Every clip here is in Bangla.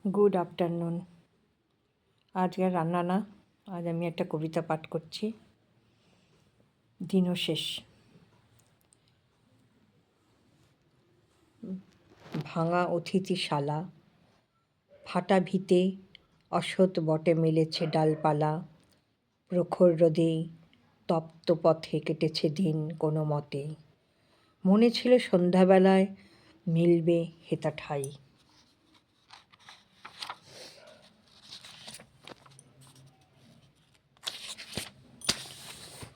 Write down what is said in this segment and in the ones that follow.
Good afternoon. আজকে রান্না না, আজ আমি একটা কবিতা পাঠ করছি। দিনও শেষ। ভাঙা অতিথিশালা, ফাটা ভিতে অসৎ বটে মেলেছে ডালপালা। প্রখর রোদে তপ্ত পথে কেটেছে দিন কোনো মতে। মনে ছিল সন্ধ্যাবেলায় মিলবে হেতা ঠাই।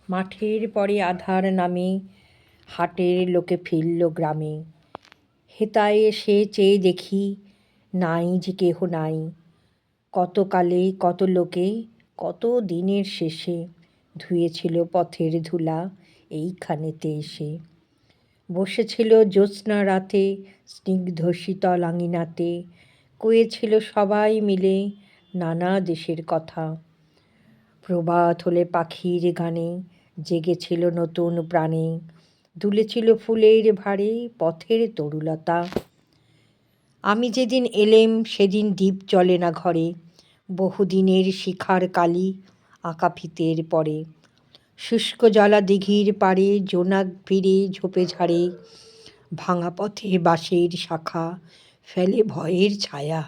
মাঠের পরে আধার নামে হাটের লোকে ফিরল গ্রামে। হেতায় এসে চেয়ে দেখি নাই যে কেহ নাই। কত কালে কত লোকে কত দিনের শেষে ধুয়েছিল পথের ধুলা এইখানেতে এসে। বসেছিল জ্যোৎস্না রাতে স্নিগ্ধ শীতল আঙিনাতে, কয়েছিল সবাই মিলে নানা দেশের কথা। প্রভাত হলে পাখির গানে জেগেছিল নতুন প্রাণে, দুলেছিল ফুলের ভারে পথের তরুলতা। আমি যেদিন এলেম সেদিন দ্বীপ জ্বলে না ঘরে, বহুদিনের শিখার কালি আঁকা ফিতের পরে। শুষ্ক জলা দিঘির পাড়ে জোনাক ভিড়ে ঝোপে ঝাড়ে, ভাঙা পথে বাঁশের শাখা ফেলে ভয়ের ছায়া।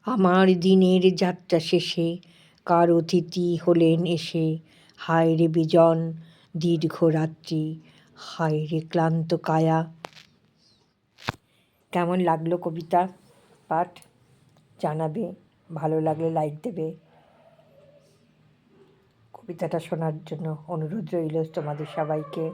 আমার দিনের যাত্রা শেষে কার অতিথি হলেন এসে। হায় রে বিজন দীর্ঘ রাত্রি, হায় রে ক্লান্ত কায়া। কেমন লাগলো কবিতা পাঠ জানাবে, ভালো লাগলে লাইক দেবে। কবিতাটা শোনার জন্য অনুরোধ রইল তোমাদের সবাইকে।